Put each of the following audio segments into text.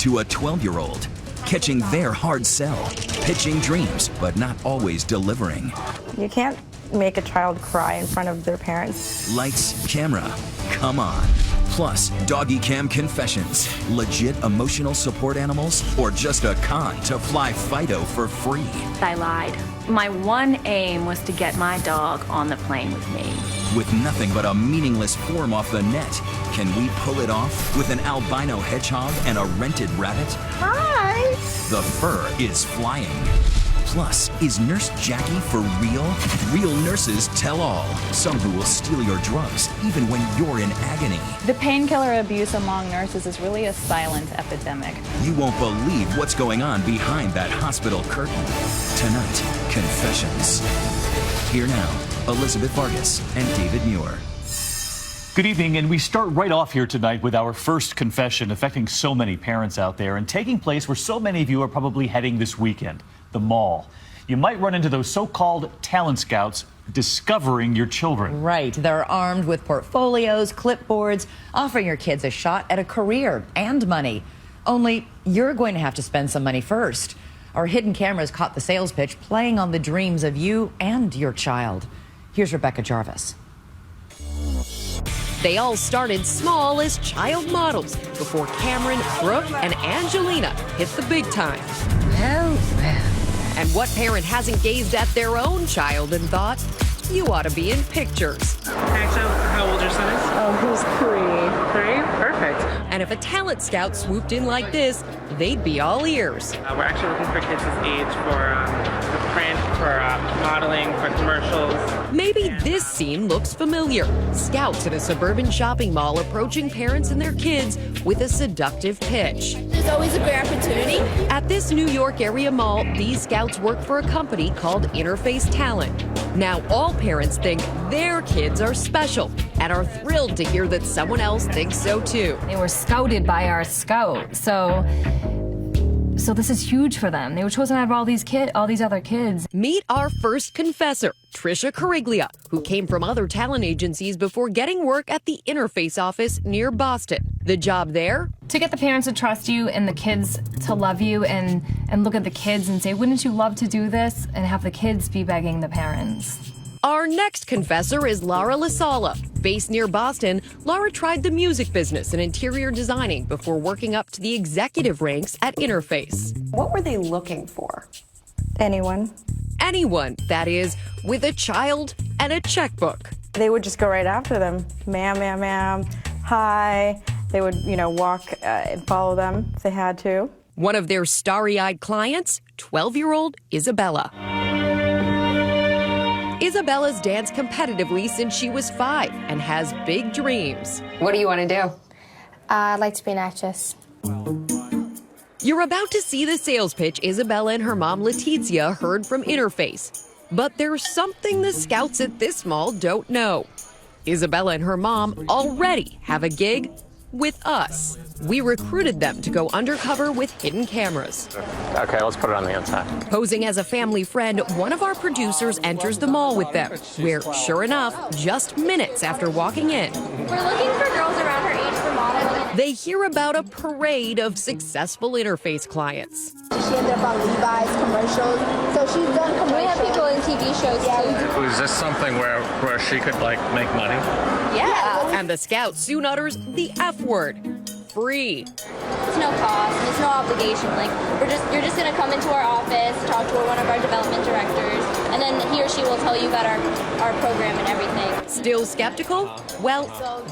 to a 12-year-old, catching their hard sell, pitching dreams, but not always delivering. You can't make a child cry in front of their parents. Lights, camera, come on. Plus, doggy cam confessions, legit emotional support animals, or just a con to fly Fido for free. I lied. My one aim was to get my dog on the plane with me. With nothing but a meaningless form off the net, can we pull it off with an albino hedgehog and a rented rabbit? Hi! The fur is flying. Plus, is Nurse Jackie for real? Real nurses tell all. Some who will steal your drugs even when you're in agony. The painkiller abuse among nurses is really a silent epidemic. You won't believe what's going on behind that hospital curtain. Tonight, confessions. Here now, Elizabeth Vargas and David Muir. Good evening, and we start right off here tonight with our first confession affecting so many parents out there and taking place where so many of you are probably heading this weekend. The mall. You might run into those so-called talent scouts discovering your children. Right. They're armed with portfolios, clipboards, offering your kids a shot at a career and money. Only you're going to have to spend some money first. Our hidden cameras caught the sales pitch playing on the dreams of you and your child. Here's Rebecca Jarvis. They all started small as child models before Cameron, Brooke, and Angelina hit the big time. And what parent hasn't gazed at their own child and thought, you ought to be in pictures? Actually, how old your son is? He's 3. 3? Perfect. And if a talent scout swooped in like this, they'd be all ears. We're actually looking for kids this age for print, for modeling, for commercials. Maybe this scene looks familiar. Scouts at a suburban shopping mall approaching parents and their kids with a seductive pitch. There's always a great opportunity. At this New York area mall, these scouts work for a company called Interface Talent. Now all parents think their kids are special and are thrilled to hear that someone else thinks so too. They were scouted by our scout, so this is huge for them. They were chosen out of all these other kids. Meet our first confessor, Trisha Cariglia, who came from other talent agencies before getting work at the Interface office near Boston. The job there? To get the parents to trust you and the kids to love you and look at the kids and say, wouldn't you love to do this? And have the kids be begging the parents. Our next confessor is Laura Lasala. Based near Boston, Laura tried the music business and interior designing before working up to the executive ranks at Interface. What were they looking for? Anyone. Anyone, that is, with a child and a checkbook. They would just go right after them. Ma'am, ma'am, ma'am, hi. They would, walk and follow them if they had to. One of their starry-eyed clients, 12-year-old Isabella. Isabella's danced competitively since she was 5 and has big dreams. What do you want to do? I'd like to be an actress. You're about to see the sales pitch Isabella and her mom Letizia heard from Interface. But there's something the scouts at this mall don't know. Isabella and her mom already have a gig with us. We recruited them to go undercover with hidden cameras. Okay, let's put it on the inside. Posing as a family friend, one of our producers enters the mall with them, where, sure enough, just minutes after walking in, We're looking for girls around her age for modeling. they hear about a parade of successful Interface clients. She ended up on Levi's commercials, so she's done commercials. We have people in TV shows too. Is this something where she could, make money? Yeah. And the scout soon utters the F word. Free. It's no cost, and it's no obligation. You're just gonna come into our office, talk to one of our development directors, and then he or she will tell you about our program and everything. Still skeptical? Well,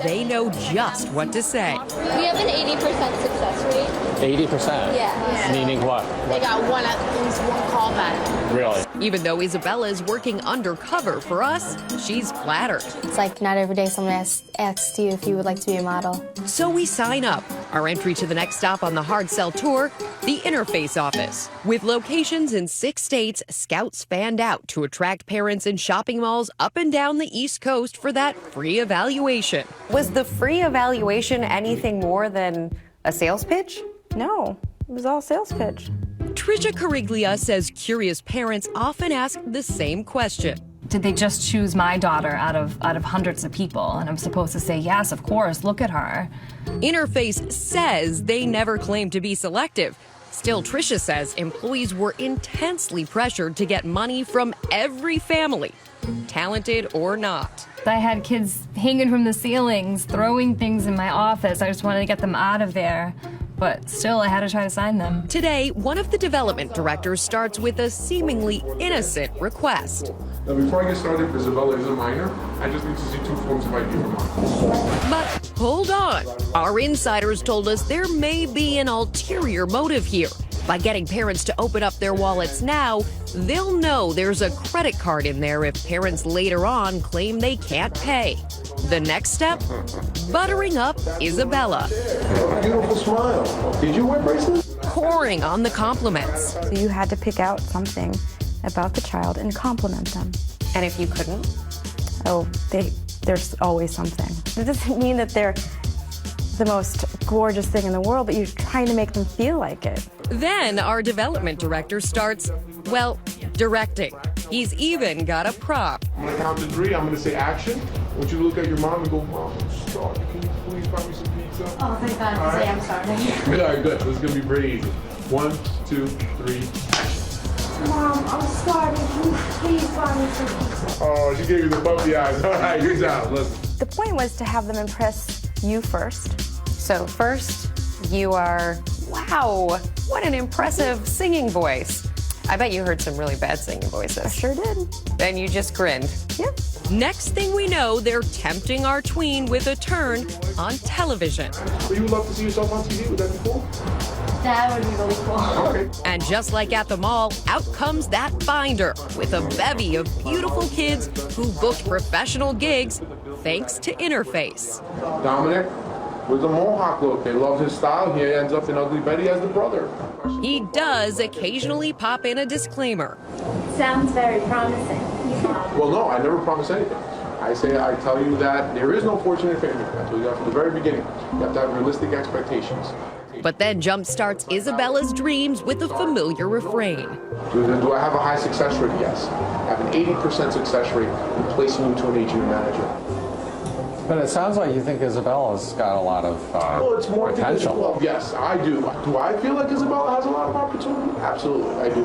they know just what to say. We have an 80% success rate. 80%? Yeah. Meaning what? They got at least one callback. Really? Even though Isabella is working undercover for us, she's flattered. It's not every day someone asks you if you would like to be a model. So we sign up. Our entry to the next stop on the hard sell tour, the Interface office. With locations in 6 states, scouts fanned out to attract parents in shopping malls up and down the East Coast for that free evaluation. Was the free evaluation anything more than a sales pitch? No, it was all sales pitch. Trisha Cariglia says curious parents often ask the same question. did they just choose my daughter out of hundreds of people? And I'm supposed to say, yes, of course, look at her. Interface says they never claimed to be selective. Still, Tricia says employees were intensely pressured to get money from every family, talented or not. I had kids hanging from the ceilings, throwing things in my office. I just wanted to get them out of there. But still, I had to try to sign them. Today, one of the development directors starts with a seemingly innocent request. Now, before I get started, Isabella is a minor. I just need to see 2 forms of ID from her. But hold on. Our insiders told us there may be an ulterior motive here. By getting parents to open up their wallets now, they'll know there's a credit card in there if parents later on claim they can't pay. The next step? Buttering up Isabella. Beautiful smile. Did you wear bracelets? Pouring on the compliments. So you had to pick out something about the child and compliment them. And if you couldn't? Oh, there's always something. It doesn't mean that they're the most gorgeous thing in the world, but you're trying to make them feel like it. Then our development director starts, well, directing. He's even got a prop. I'm gonna count to 3. I'm gonna say action. I want you to look at your mom and go, Mom, I'm sorry. Can you please buy me some pizza? Oh, thank God, to say I'm sorry. Yeah, good. This is gonna be pretty easy. 1, 2, 3, action. Mom, I'm sorry. Can you please buy me some pizza? Oh, she gave you the puppy eyes. All right, good job. Listen. The point was to have them impress you first. So first, you are, wow, what an impressive singing voice. I bet you heard some really bad singing voices. I sure did. And you just grinned. Yep. Next thing we know, they're tempting our tween with a turn on television. So you would love to see yourself on TV? Would that be cool? That would be really cool. Okay. And just like at the mall, out comes that binder with a bevy of beautiful kids who booked professional gigs thanks to Interface. Dominic, with the mohawk look. They love his style. He ends up in Ugly Betty as the brother. He does occasionally pop in a disclaimer. Sounds very promising. Well, no, I never promise anything. I tell you that there is no fortunate family. I told you that from the very beginning. You have to have realistic expectations. But then jumpstarts Isabella's dreams with a familiar refrain. Do I have a high success rate? Yes. I have an 80% success rate in placing you to an agent or manager. But it sounds like you think Isabella's got a lot of Well, it's more potential. Well, yes, I do. Do I feel like Isabella has a lot of opportunity? Absolutely, I do.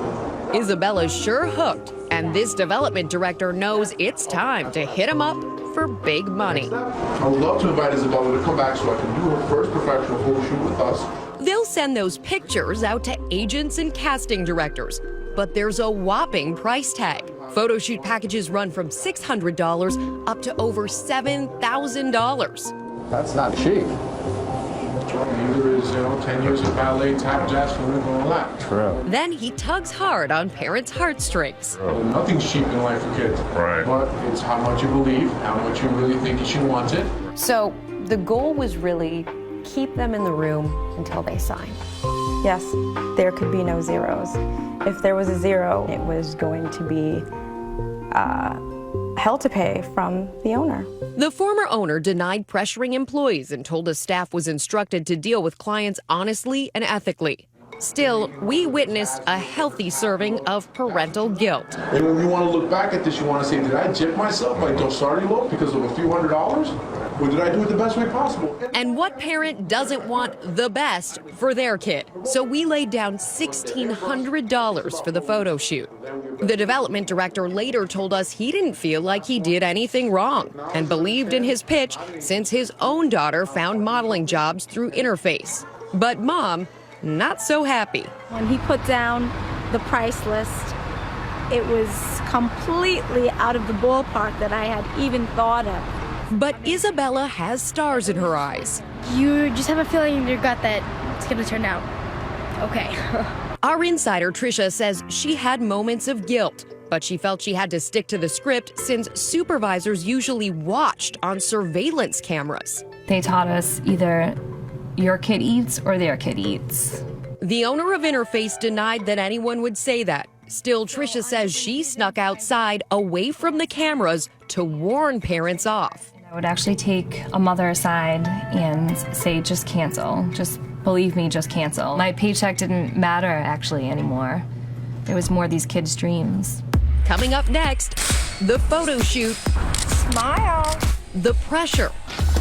Isabella's sure hooked, and this development director knows it's time to hit him up for big money. I would love to invite Isabella to come back so I can do her first professional photo shoot with us. They'll send those pictures out to agents and casting directors, but there's a whopping price tag. Photo shoot packages run from $600 up to over $7,000. That's not cheap. Neither is 10 years of ballet, tap, jazz, flamenco, and all that. True. Then he tugs hard on parents' heartstrings. Nothing's cheap in life for kids. Right. But it's how much you believe, how much you really think she wants it. So the goal was really keep them in the room until they sign. Yes, there could be no zeros. If there was a zero, it was going to be hell to pay from the owner. The former owner denied pressuring employees and told his staff was instructed to deal with clients honestly and ethically. Still, we witnessed a healthy serving of parental guilt. And when you want to look back at this, you want to say, did I jip myself by starting low because of a few $100s? Or did I do it the best way possible? And what parent doesn't want the best for their kid? So we laid down $1,600 for the photo shoot. The development director later told us he didn't feel like he did anything wrong and believed in his pitch since his own daughter found modeling jobs through Interface. But Mom, not so happy. When he put down the price list, it was completely out of the ballpark that I had even thought of. But Isabella has stars in her eyes. You just have a feeling in your gut that it's going to turn out okay. Our insider, Tricia, says she had moments of guilt, but she felt she had to stick to the script since supervisors usually watched on surveillance cameras. They taught us either your kid eats or their kid eats. The owner of Interface denied that anyone would say that. Still, Tricia says she snuck outside away from the cameras to warn parents off. I would actually take a mother aside and say, just cancel. Just believe me, just cancel. My paycheck didn't matter actually anymore. It was more these kids' dreams. Coming up next, The photo shoot. Smile. The pressure.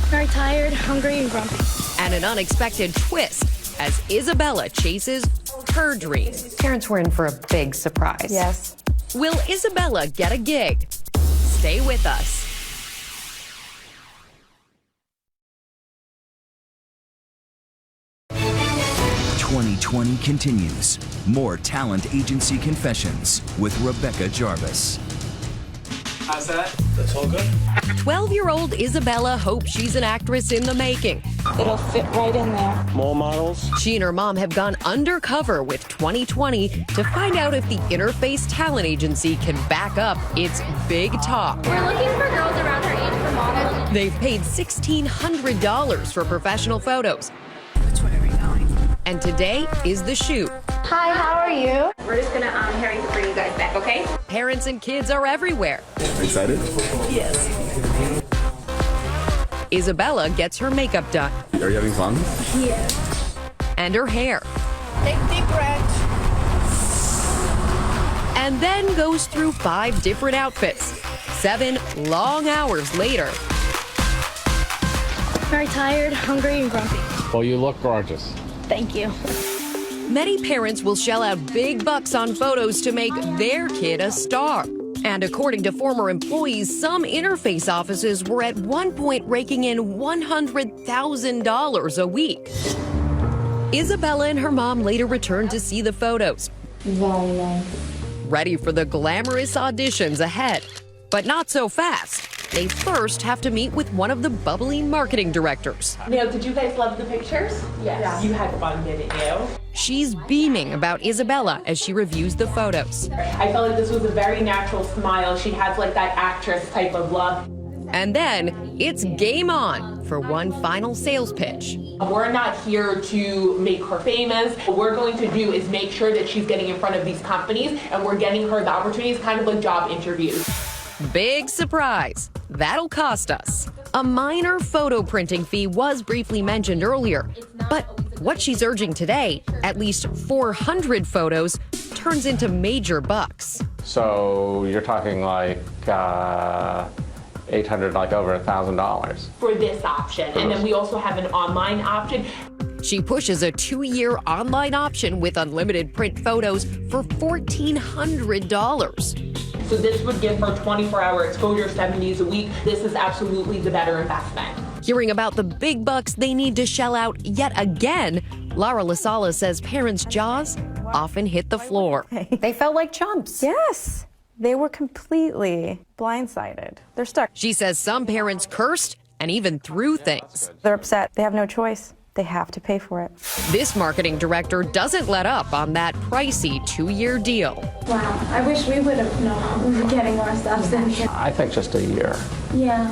Very tired, hungry, and grumpy. And an unexpected twist as Isabella chases her dreams. Parents were in for a big surprise. Yes. Will Isabella get a gig? Stay with us. "2020 continues. More talent agency confessions with Rebecca Jarvis. How's that? That's all good. 12-year-old Isabella hopes she's an actress in the making. It'll fit right in there. More models? She and her mom have gone undercover with 2020 to find out if the Interface Talent Agency can back up its big talk. We're looking for girls around her age for modeling. They've paid $1,600 for professional photos. And today is the shoot. Hi, how are you? We're just gonna hurry to bring you guys back, okay? Parents and kids are everywhere. Excited? Yes. Isabella gets her makeup done. Are you having fun? Yes. And her hair. Take deep breath. And then goes through 5 different outfits. 7 long hours later. Very tired, hungry, and grumpy. Well, you look gorgeous. Thank you. Many parents will shell out big bucks on photos to make their kid a star. And according to former employees, some Interface offices were at one point raking in $100,000 a week. Isabella and her mom later returned to see the photos. Very nice. Ready for the glamorous auditions ahead. But not so fast. They first have to meet with one of the bubbly marketing directors. Now, did you guys love the pictures? Yes. You had fun, didn't you? She's beaming about Isabella as she reviews the photos. I felt like this was a very natural smile. She has like that actress type of look. And then it's game on for one final sales pitch. We're not here to make her famous. What we're going to do is make sure that she's getting in front of these companies and we're getting her the opportunities, kind of like job interviews. Big surprise. That'll cost us. A minor photo printing fee was briefly mentioned earlier, but what she's urging today, at least 400 photos, turns into major bucks. So you're talking like 800, like over $1,000. For this option. And then we also have an online option. She pushes a 2-year online option with unlimited print photos for $1,400. So this would give her 24-hour exposure 7 days a week. This is absolutely the better investment. Hearing about the big bucks they need to shell out yet again, Lara Lasala says parents' jaws often hit the floor. They felt like chumps. Yes. They were completely blindsided. They're stuck. She says some parents cursed and even threw things. They're upset. They have no choice. They have to pay for it. This marketing director doesn't let up on that pricey 2-year deal. Wow, I wish we would have known we were getting ourselves in here. I think just a year. Yeah,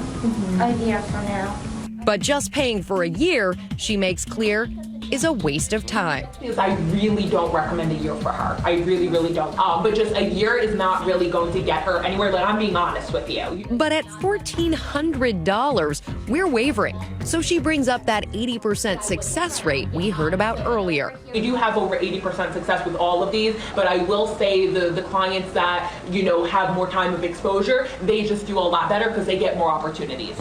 a year from now. But just paying for a year, she makes clear, is a waste of time. I really don't recommend a year for her. I really, really don't. But just a year is not really going to get her anywhere. Like, I'm being honest with you. But at $1,400, we're wavering. So she brings up that 80% success rate we heard about earlier. We do have over 80% success with all of these, but I will say the clients that, have more time of exposure, they just do a lot better because they get more opportunities.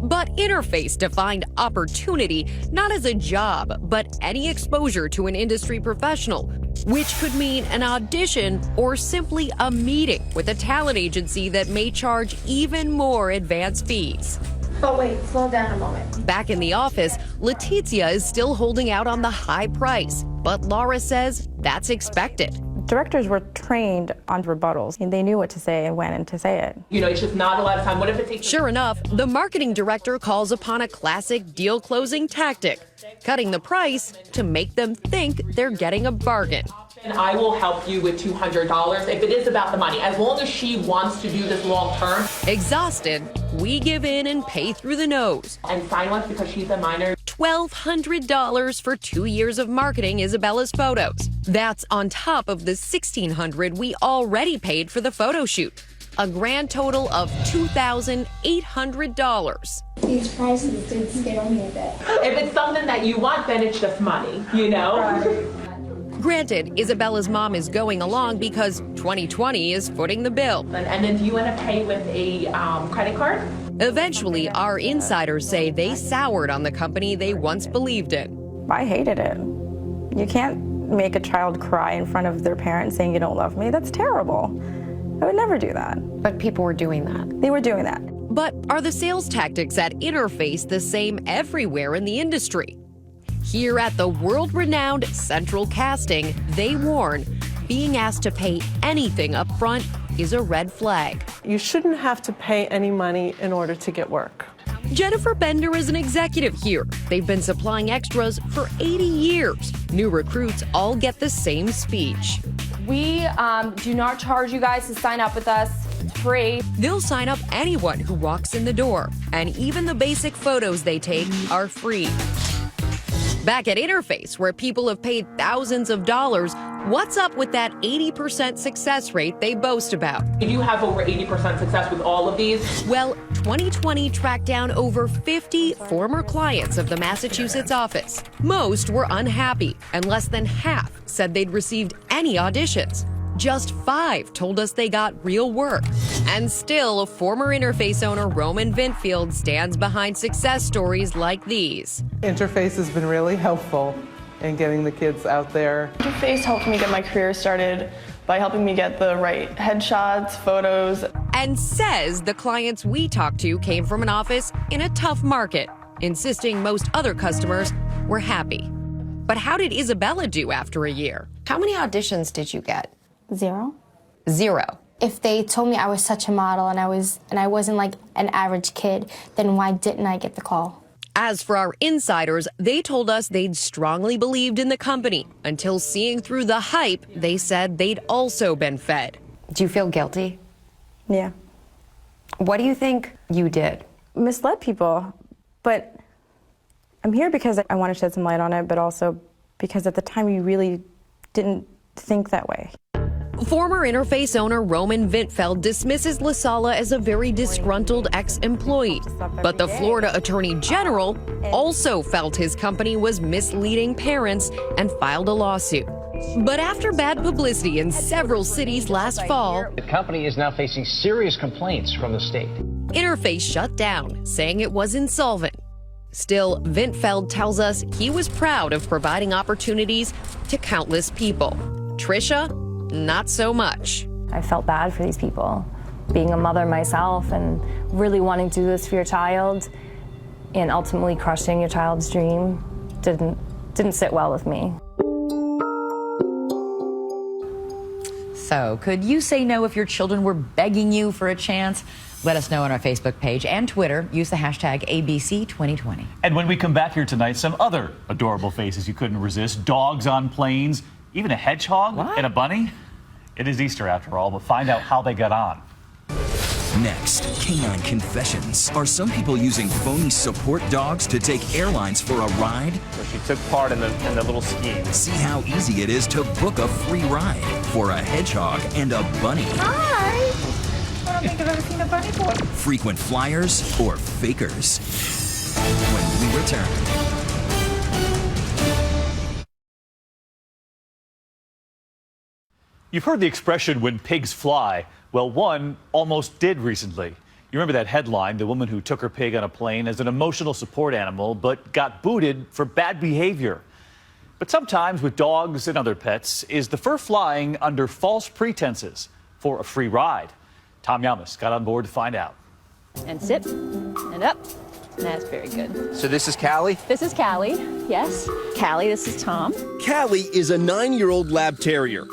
But Interface defined opportunity not as a job, but any exposure to an industry professional, which could mean an audition or simply a meeting with a talent agency that may charge even more advance fees. But wait, slow down a moment. Back in the office, Letizia is still holding out on the high price, but Laura says that's expected. Directors were trained on rebuttals, and they knew what to say and when to say it. It's just not a lot of time. What if it takes... Sure enough, the marketing director calls upon a classic deal-closing tactic, cutting the price to make them think they're getting a bargain. And I will help you with $200 if it is about the money, as long as she wants to do this long term. Exhausted, we give in and pay through the nose. And silence because she's a minor. $1,200 for 2 years of marketing Isabella's photos. That's on top of the $1,600 we already paid for the photo shoot. A grand total of $2,800. These prices did scare me a bit. If it's something that you want, then it's just money, Granted, Granted, Isabella's mom is going along because 2020 is footing the bill. And then do you want to pay with a credit card? Eventually, our insiders say they soured on the company they once believed in. I hated it. You can't make a child cry in front of their parents saying you don't love me. That's terrible. I would never do that. But people were doing that. They were doing that. But are the sales tactics at Interface the same everywhere in the industry? Here at the world-renowned Central Casting, they warn being asked to pay anything up front is a red flag. You shouldn't have to pay any money in order to get work. Jennifer Bender is an executive here. They've been supplying extras for 80 years. New recruits all get the same speech. We do not charge you guys to sign up with us. It's free. They'll sign up anyone who walks in the door, and even the basic photos they take are free. Back at Interface, where people have paid thousands of dollars, what's up with that 80% success rate they boast about? We do have over 80% success with all of these. Well, 2020 tracked down over 50 former clients of the Massachusetts office. Most were unhappy, and less than half said they'd received any auditions. Just 5 told us they got real work. And still, former Interface owner Roman Vintfield stands behind success stories like these. Interface has been really helpful in getting the kids out there. Interface helped me get my career started by helping me get the right headshots, photos. And says the clients we talked to came from an office in a tough market, insisting most other customers were happy. But how did Isabella do after a year? How many auditions did you get? 0. 0. If they told me I was such a model and I wasn't like an average kid, then why didn't I get the call? As for our insiders, they told us they'd strongly believed in the company until seeing through the hype, they said they'd also been fed. Do you feel guilty? Yeah. What do you think you did? Misled people, but I'm here because I want to shed some light on it, but also because at the time you really didn't think that way. Former Interface owner Roman Vintfeld dismisses LaSala as a very disgruntled ex-employee. But the Florida Attorney General also felt his company was misleading parents and filed a lawsuit. But after bad publicity in several cities last fall, the company is now facing serious complaints from the state. Interface shut down, saying it was insolvent. Still, Vintfeld tells us he was proud of providing opportunities to countless people. Trisha, not so much. I felt bad for these people. Being a mother myself and really wanting to do this for your child and ultimately crushing your child's dream didn't sit well with me. So, could you say no if your children were begging you for a chance? Let us know on our Facebook page and Twitter. Use the hashtag ABC2020. And when we come back here tonight, some other adorable faces you couldn't resist. Dogs on planes, even a hedgehog and a bunny. It is Easter after all, but find out how they got on. Next, Canine Confessions. Are some people using phony support dogs to take airlines for a ride? So she took part in the little scheme. See how easy it is to book a free ride for a hedgehog and a bunny. Hi! I don't think I've ever seen a bunny before. Frequent flyers or fakers? When we return. You've heard the expression, when pigs fly. Well, one almost did recently. You remember that headline, the woman who took her pig on a plane as an emotional support animal, but got booted for bad behavior. But sometimes with dogs and other pets, is the fur flying under false pretenses for a free ride? Tom Yamas got on board to find out. And sit, and up. That's very good. So this is Callie? This is Callie, yes. Callie, this is Tom. Callie is a 9-year-old lab terrier.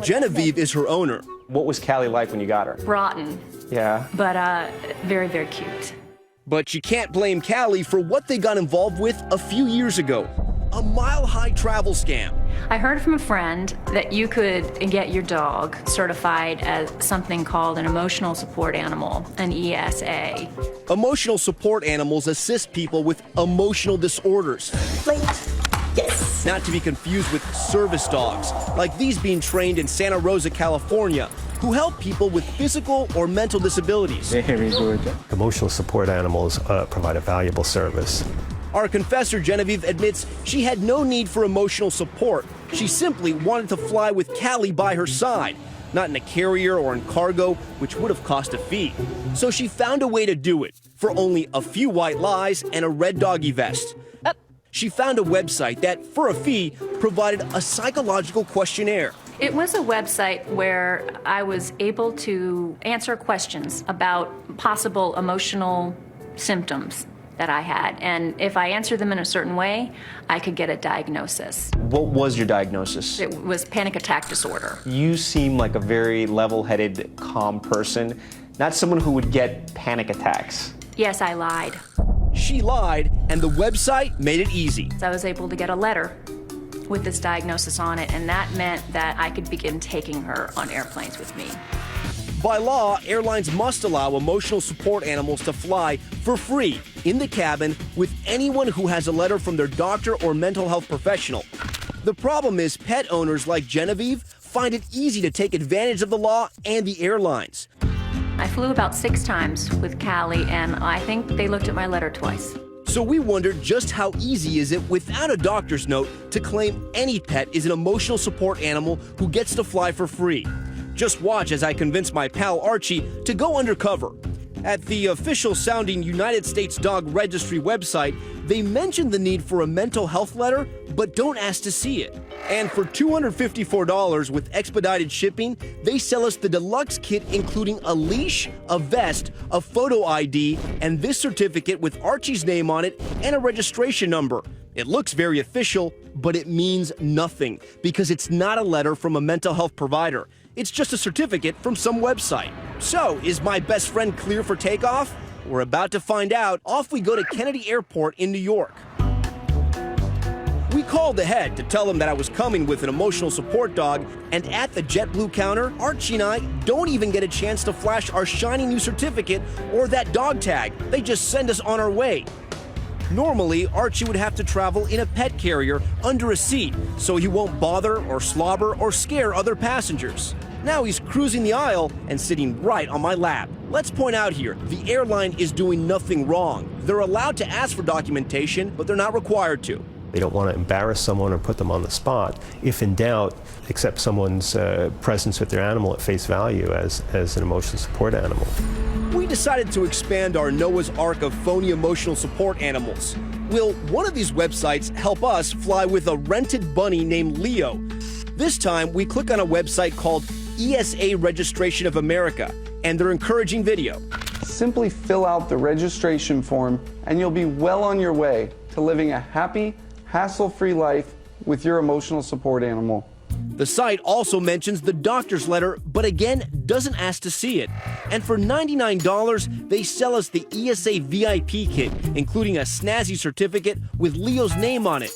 Genevieve is her owner. What was Callie like when you got her? Rotten, Yeah. but very, very cute. But you can't blame Callie for what they got involved with a few years ago. A mile-high travel scam. I heard from a friend that you could get your dog certified as something called an emotional support animal, an ESA. Emotional support animals assist people with emotional disorders. Yes. Not to be confused with service dogs, like these being trained in Santa Rosa, California, who help people with physical or mental disabilities. Very good. Emotional support animals provide a valuable service. Our confessor, Genevieve, admits she had no need for emotional support She simply wanted to fly with Callie by her side, not in a carrier or in cargo, which would have cost a fee. So she found a way to do it for only a few white lies and a red doggy vest. She found a website that, for a fee, provided a psychological questionnaire. It was a website where I was able to answer questions about possible emotional symptoms that I had. And if I answered them in a certain way, I could get a diagnosis. What was your diagnosis? It was panic attack disorder. You seem like a very level-headed, calm person, not someone who would get panic attacks. Yes, I lied. She lied, and the website made it easy. So I was able to get a letter with this diagnosis on it, and that meant that I could begin taking her on airplanes with me. By law, airlines must allow emotional support animals to fly for free in the cabin with anyone who has a letter from their doctor or mental health professional. The problem is pet owners like Genevieve find it easy to take advantage of the law and the airlines. I flew about 6 times with Callie, and I think they looked at my letter twice. So we wondered just how easy is it without a doctor's note to claim any pet is an emotional support animal who gets to fly for free. Just watch as I convince my pal Archie to go undercover. At the official sounding United States Dog Registry website, they mention the need for a mental health letter, but don't ask to see it. And for $254 with expedited shipping, they sell us the deluxe kit including a leash, a vest, a photo ID, and this certificate with Archie's name on it and a registration number. It looks very official, but it means nothing because it's not a letter from a mental health provider. It's just a certificate from some website. So, is my best friend clear for takeoff? We're about to find out. Off we go to Kennedy Airport in New York. We called ahead to tell them that I was coming with an emotional support dog, and at the JetBlue counter, Archie and I don't even get a chance to flash our shiny new certificate or that dog tag. They just send us on our way. Normally, Archie would have to travel in a pet carrier under a seat so he won't bother or slobber or scare other passengers. Now he's cruising the aisle and sitting right on my lap. Let's point out here, the airline is doing nothing wrong. They're allowed to ask for documentation, but they're not required to. They don't want to embarrass someone or put them on the spot. If in doubt, accept someone's presence with their animal at face value as an emotional support animal. We decided to expand our Noah's Ark of phony emotional support animals. Will one of these websites help us fly with a rented bunny named Leo? This time, we click on a website called ESA Registration of America, and they're encouraging video. Simply fill out the registration form, and you'll be well on your way to living a happy, hassle-free life with your emotional support animal. The site also mentions the doctor's letter, but again, doesn't ask to see it. And for $99, they sell us the ESA VIP kit, including a snazzy certificate with Leo's name on it.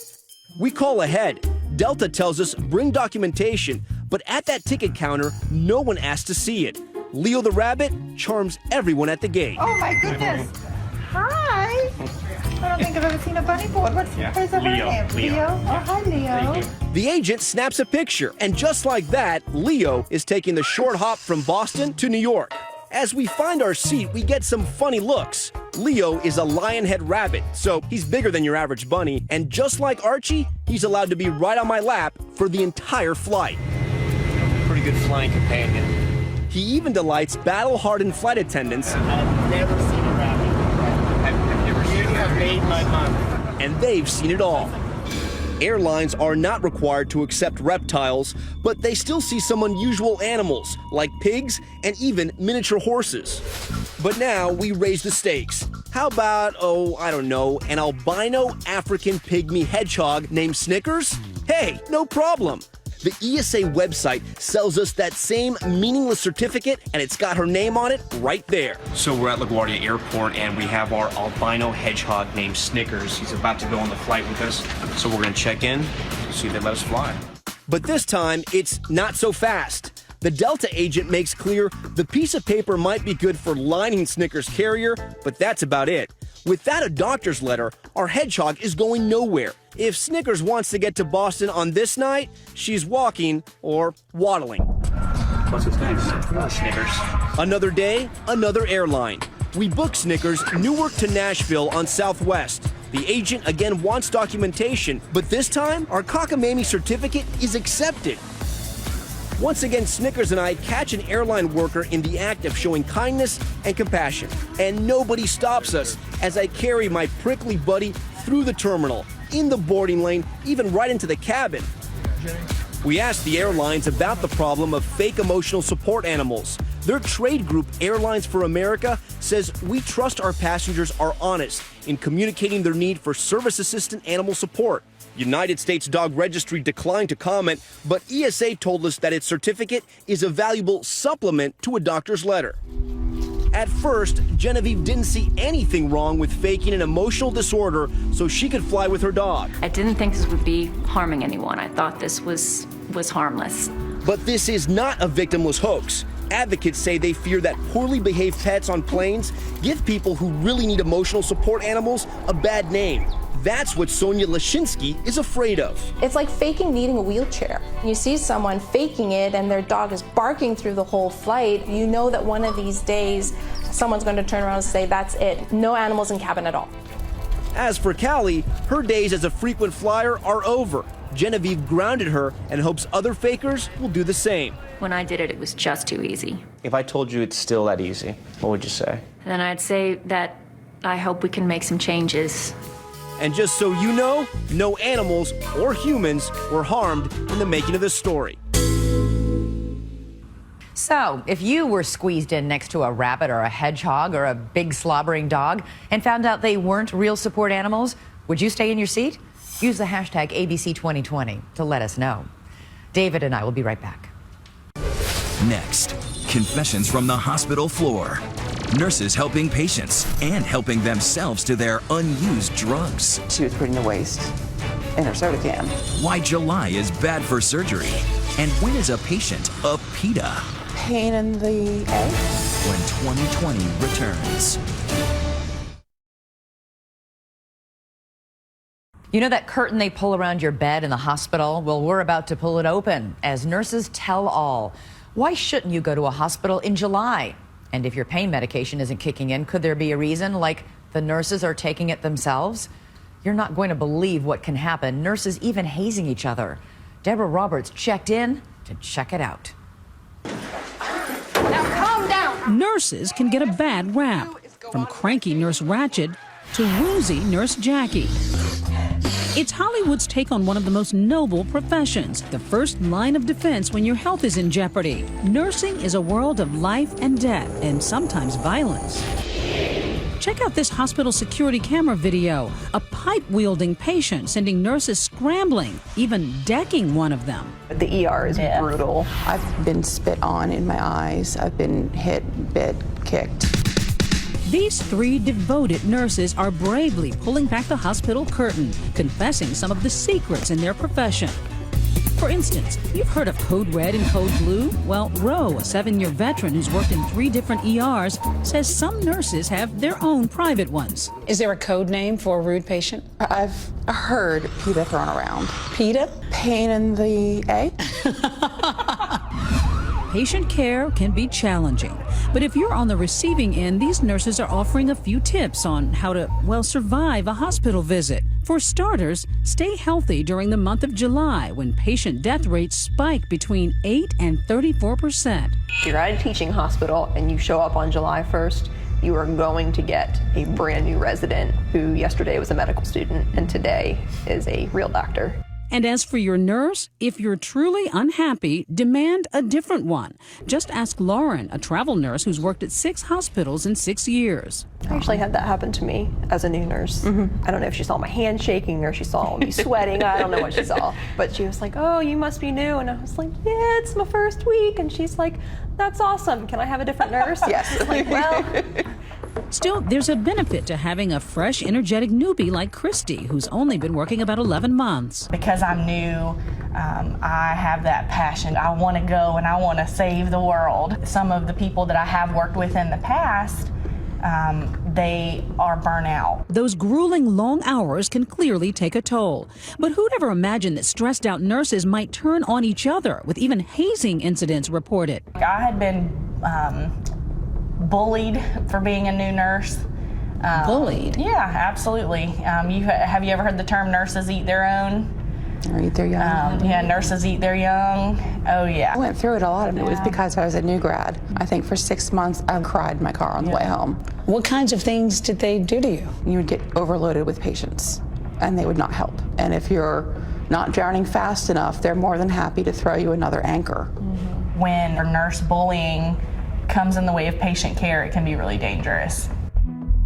We call ahead. Delta tells us bring documentation, but at that ticket counter, no one asks to see it. Leo the rabbit charms everyone at the gate. Oh my goodness. Hi. I don't think I've ever seen a bunny board. What's the name? Leo. Oh, hi, Leo. The agent snaps a picture, and just like that, Leo is taking the short hop from Boston to New York. As we find our seat, we get some funny looks. Leo is a lionhead rabbit, so he's bigger than your average bunny, and just like Archie, he's allowed to be right on my lap for the entire flight. Pretty good flying companion. He even delights battle-hardened flight attendants. I've never seen a rabbit. I've never seen a rabbit. Made my month. And they've seen it all. Airlines are not required to accept reptiles, but they still see some unusual animals, like pigs and even miniature horses. But now we raise the stakes. How about, I don't know, an albino African pygmy hedgehog named Snickers? Hey, no problem. The ESA website sells us that same meaningless certificate, and it's got her name on it right there. So we're at LaGuardia Airport, and we have our albino hedgehog named Snickers. He's about to go on the flight with us, so we're going to check in to see if they let us fly. But this time, it's not so fast. The Delta agent makes clear the piece of paper might be good for lining Snickers' carrier, but that's about it. Without a doctor's letter, our hedgehog is going nowhere. If Snickers wants to get to Boston on this night, she's walking or waddling. What's his name? Snickers. Another day, another airline. We book Snickers Newark to Nashville on Southwest. The agent again wants documentation, but this time our cockamamie certificate is accepted. Once again, Snickers and I catch an airline worker in the act of showing kindness and compassion. And nobody stops us as I carry my prickly buddy through the terminal, in the boarding lane, even right into the cabin. We asked the airlines about the problem of fake emotional support animals. Their trade group, Airlines for America, says we trust our passengers are honest in communicating their need for service assistant animal support. United States Dog Registry declined to comment, but ESA told us that its certificate is a valuable supplement to a doctor's letter. At first, Genevieve didn't see anything wrong with faking an emotional disorder so she could fly with her dog. I didn't think this would be harming anyone. I thought this was harmless. But this is not a victimless hoax. Advocates say they fear that poorly behaved pets on planes give people who really need emotional support animals a bad name. That's what Sonia Lashinsky is afraid of. It's like faking needing a wheelchair. You see someone faking it and their dog is barking through the whole flight. You know that one of these days someone's going to turn around and say, that's it, no animals in cabin at all. As for Callie, her days as a frequent flyer are over. Genevieve grounded her and hopes other fakers will do the same. When I did it, it was just too easy. If I told you it's still that easy, what would you say? Then I'd say that I hope we can make some changes. And just so you know, no animals or humans were harmed in the making of this story. So, if you were squeezed in next to a rabbit or a hedgehog or a big slobbering dog and found out they weren't real support animals, would you stay in your seat? Use the hashtag ABC2020 to let us know. David and I will be right back. Next, confessions from the hospital floor. Nurses helping patients and helping themselves to their unused drugs. She was putting the waste in her soda can. Why July is bad for surgery. And when is a patient a PETA? Pain in the egg. When 2020 returns. You know that curtain they pull around your bed in the hospital? Well, we're about to pull it open as nurses tell all. Why shouldn't you go to a hospital in July? And if your pain medication isn't kicking in, could there be a reason, like the nurses are taking it themselves? You're not going to believe what can happen. Nurses even hazing each other. Deborah Roberts checked in to check it out. Now calm down. Nurses can get a bad rap, from cranky Nurse Ratched to woozy Nurse Jackie. It's Hollywood's take on one of the most noble professions, the first line of defense when your health is in jeopardy. Nursing is a world of life and death, and sometimes violence. Check out this hospital security camera video. A pipe-wielding patient sending nurses scrambling, even decking one of them. The ER is brutal. I've been spit on in my eyes. I've been hit, bit, kicked. These three devoted nurses are bravely pulling back the hospital curtain, confessing some of the secrets in their profession. For instance, you've heard of Code Red and Code Blue? Well, Roe, a 7-year veteran who's worked in 3 different ERs, says some nurses have their own private ones. Is there a code name for a rude patient? I've heard PETA thrown around. PETA? Pain in the egg. Patient care can be challenging, but if you're on the receiving end, these nurses are offering a few tips on how to, well, survive a hospital visit. For starters, stay healthy during the month of July when patient death rates spike between 8 and 34%. If you're at a teaching hospital and you show up on July 1st, you are going to get a brand new resident who yesterday was a medical student and today is a real doctor. And as for your nurse, if you're truly unhappy, demand a different one. Just ask Lauren, a travel nurse who's worked at 6 hospitals in 6 years. I actually had that happen to me as a new nurse. I don't know if she saw my hand shaking or she saw me sweating. I don't know what she saw. But she was like, oh, you must be new. And I was like, yeah, it's my first week. And she's like, that's awesome. Can I have a different nurse? Yes. I was like, well... Still, there's a benefit to having a fresh, energetic newbie like Christy, who's only been working about 11 months. Because I'm new, I have that passion. I want to go and I want to save the world. Some of the people that I have worked with in the past, they are burnt out. Those grueling long hours can clearly take a toll. But who'd ever imagine that stressed out nurses might turn on each other, with even hazing incidents reported? I had been bullied for being a new nurse. Bullied? Yeah, absolutely. Have you ever heard the term nurses eat their own? Or eat their young. Yeah, nurses eat their young. Oh, yeah. I went through it a lot, and it was because I was a new grad. I think for 6 months, I cried in my car on the way home. What kinds of things did they do to you? You would get overloaded with patients, and they would not help. And if you're not drowning fast enough, they're more than happy to throw you another anchor. When nurse bullying comes in the way of patient care, it can be really dangerous.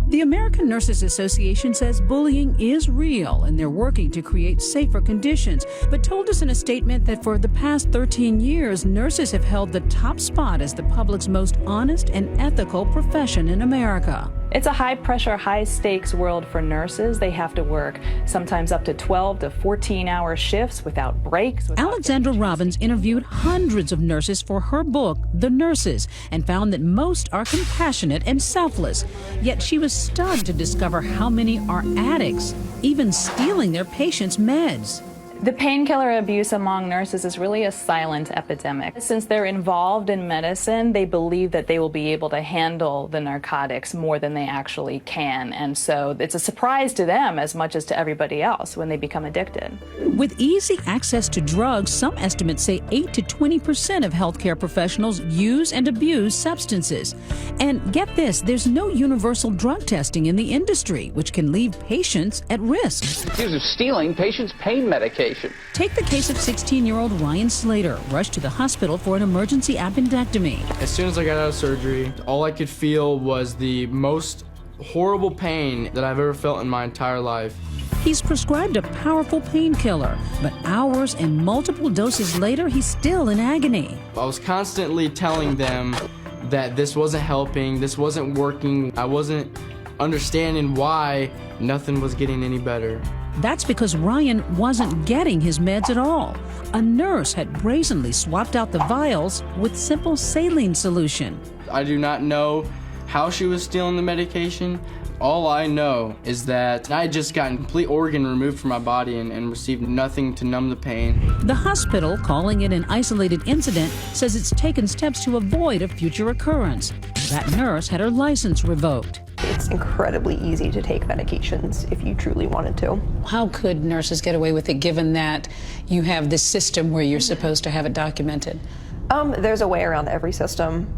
The American Nurses Association says bullying is real and they're working to create safer conditions, but told us in a statement that for the past 13 years, nurses have held the top spot as the public's most honest and ethical profession in America. It's a high-pressure, high-stakes world for nurses. They have to work sometimes up to 12 to 14-hour shifts without breaks. Alexandra Robbins interviewed hundreds of nurses for her book, The Nurses, and found that most are compassionate and selfless. Yet she was stunned to discover how many are addicts, even stealing their patients' meds. The painkiller abuse among nurses is really a silent epidemic. Since they're involved in medicine, they believe that they will be able to handle the narcotics more than they actually can. And so it's a surprise to them as much as to everybody else when they become addicted. With easy access to drugs, some estimates say 8 to 20% of healthcare professionals use and abuse substances. And get this, there's no universal drug testing in the industry, which can leave patients at risk. Accused of stealing patients' pain medication. Take the case of 16-year-old Ryan Slater, rushed to the hospital for an emergency appendectomy. As soon as I got out of surgery, all I could feel was the most horrible pain that I've ever felt in my entire life. He's prescribed a powerful painkiller, but hours and multiple doses later, he's still in agony. I was constantly telling them that this wasn't helping, this wasn't working. I wasn't understanding why nothing was getting any better. That's because Ryan wasn't getting his meds at all. A nurse had brazenly swapped out the vials with simple saline solution. I do not know how she was stealing the medication. All I know is that I had just gotten complete organ removed from my body and received nothing to numb the pain. The hospital, calling it an isolated incident, says it's taken steps to avoid a future occurrence. That nurse had her license revoked. It's incredibly easy to take medications if you truly wanted to. How could nurses get away with it given that you have this system where you're supposed to have it documented? There's a way around every system.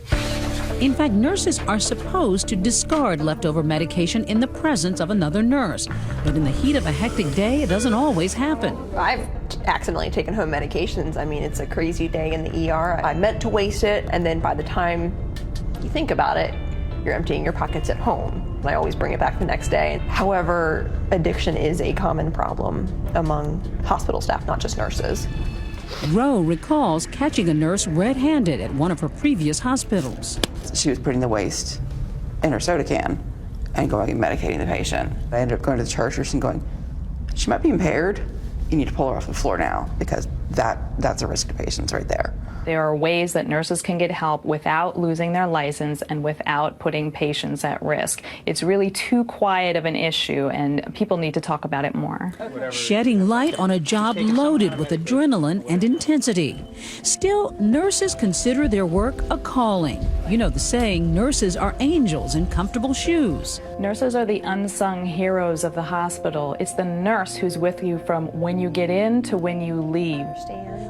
In fact, nurses are supposed to discard leftover medication in the presence of another nurse. But in the heat of a hectic day, it doesn't always happen. I've accidentally taken home medications. I mean, it's a crazy day in the ER. I meant to waste it, and then by the time you think about it, you're emptying your pockets at home. I always bring it back the next day. However, addiction is a common problem among hospital staff, not just nurses. Roe recalls catching a nurse red-handed at one of her previous hospitals. She was putting the waste in her soda can and going and medicating the patient. I ended up going to the charge nurse and going, she might be impaired. You need to pull her off the floor now because that's a risk to patients right there. There are ways that nurses can get help without losing their license and without putting patients at risk. It's really too quiet of an issue, and people need to talk about it more. Shedding light on a job loaded with adrenaline and intensity. Still, nurses consider their work a calling. You know the saying, nurses are angels in comfortable shoes. Nurses are the unsung heroes of the hospital. It's the nurse who's with you from when you get in to when you leave.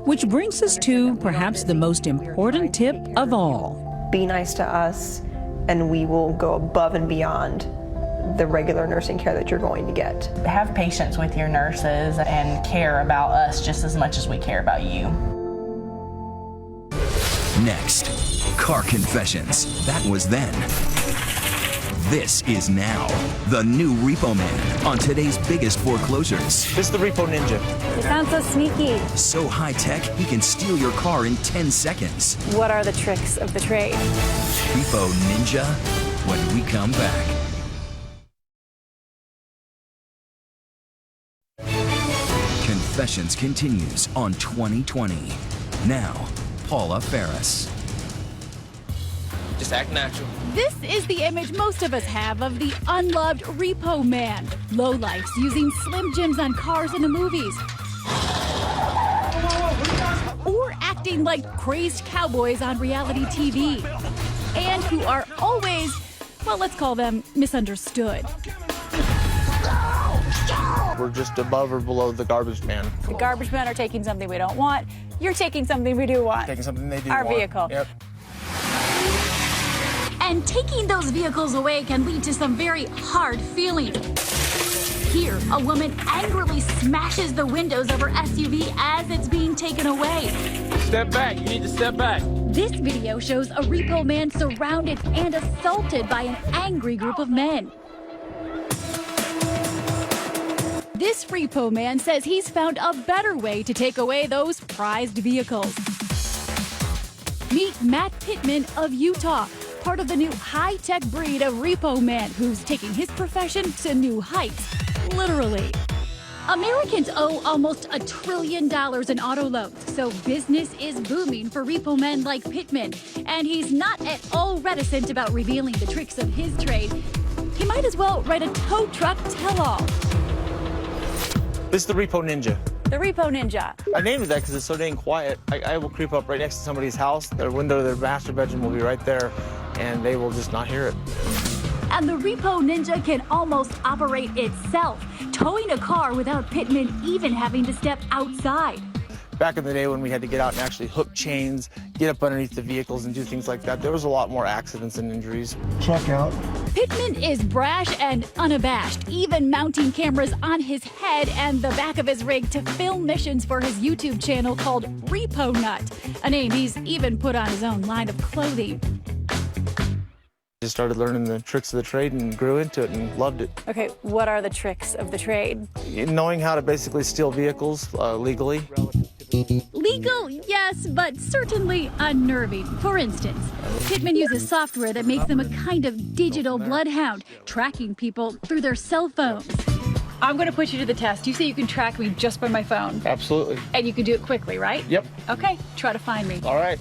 Which brings us to perhaps the most important tip of all. Be nice to us, and we will go above and beyond the regular nursing care that you're going to get. Have patience with your nurses and care about us just as much as we care about you. Next, car confessions. That was then. This is now. The new Repo Man on today's biggest foreclosures. This is the Repo Ninja. It sounds so sneaky. So high tech, he can steal your car in 10 seconds. What are the tricks of the trade? Repo Ninja, when we come back. Confessions continues on 2020. Now, Paula Ferris. Just act natural. This is the image most of us have of the unloved Repo Man. Lowlifes using Slim Jims on cars in the movies. Or acting like crazed cowboys on reality TV. And who are always well, let's call them misunderstood. We're just above or below the garbage man. The garbage men are taking something we don't want. You're taking something we do want. Taking something they do Our want. vehicle. Yep. And taking those vehicles away can lead to some very hard feelings. Here, a woman angrily smashes the windows of her SUV as it's being taken away. Step back. You need to step back. This video shows a repo man surrounded and assaulted by an angry group of men. This repo man says he's found a better way to take away those prized vehicles. Meet Matt Pittman of Utah, part of the new high-tech breed of repo man who's taking his profession to new heights, literally. Americans owe almost $1 trillion in auto loans, so business is booming for repo men like Pittman, and he's not at all reticent about revealing the tricks of his trade. He might as well write a tow truck tell-all. This is the Repo Ninja. The Repo Ninja. I named it that because it's so dang quiet. I will creep up right next to somebody's house. Their window to their master bedroom will be right there, and they will just not hear it. And the Repo Ninja can almost operate itself, towing a car without Pittman even having to step outside. Back in the day when we had to get out and actually hook chains, get up underneath the vehicles and do things like that, there was a lot more accidents and injuries. Check out. Pittman is brash and unabashed, even mounting cameras on his head and the back of his rig to film missions for his YouTube channel called Repo Nut, a name he's even put on his own line of clothing. Just started learning the tricks of the trade and grew into it and loved it. Okay, what are the tricks of the trade? Knowing how to basically steal vehicles legally. Legal, yes, but certainly unnerving. For instance, Pittman uses software that makes them a kind of digital bloodhound, tracking people through their cell phones. I'm going to put you to the test. You say you can track me just by my phone. Absolutely. And you can do it quickly, right? Yep. Okay, try to find me. All right.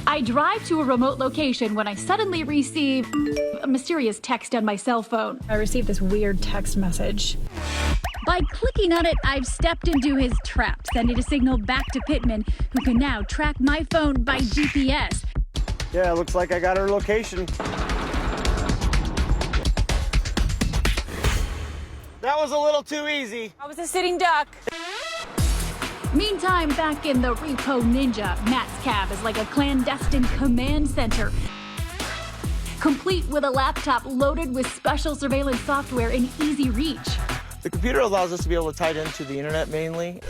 I drive to a remote location when I suddenly receive a mysterious text on my cell phone. I received this weird text message. By clicking on it, I've stepped into his trap, sending a signal back to Pittman, who can now track my phone by GPS. Yeah, looks like I got her location. That was a little too easy. I was a sitting duck. Meantime, back in the Repo Ninja, Matt's cab is like a clandestine command center, complete with a laptop loaded with special surveillance software in easy reach. The computer allows us to be able to tie it into the internet mainly.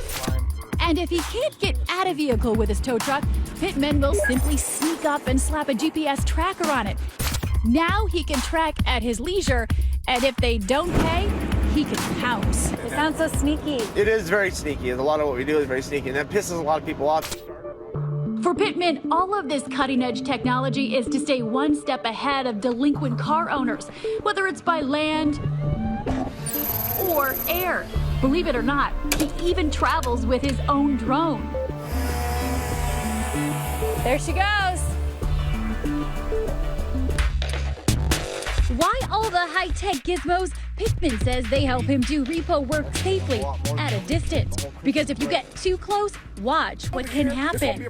And if he can't get at a vehicle with his tow truck, Pittman will simply sneak up and slap a GPS tracker on it. Now he can track at his leisure, and if they don't pay, he can pounce. It sounds so sneaky. It is very sneaky. A lot of what we do is very sneaky, and that pisses a lot of people off. For Pittman, all of this cutting-edge technology is to stay one step ahead of delinquent car owners, whether it's by land or air. Believe it or not, he even travels with his own drone. There she goes. Why all the high-tech gizmos? Pittman says they help him do repo work safely at a distance. Because if you get too close, watch what can happen.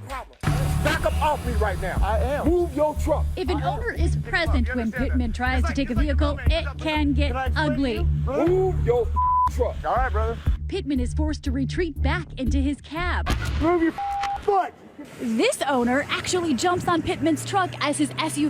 Back up off me right now. I am. Move your truck. If an owner is present when Pittman tries to take a vehicle, it can get ugly. Move your truck. All right, brother. Pittman is forced to retreat back into his cab. Move your foot. This owner actually jumps on Pittman's truck as his SUV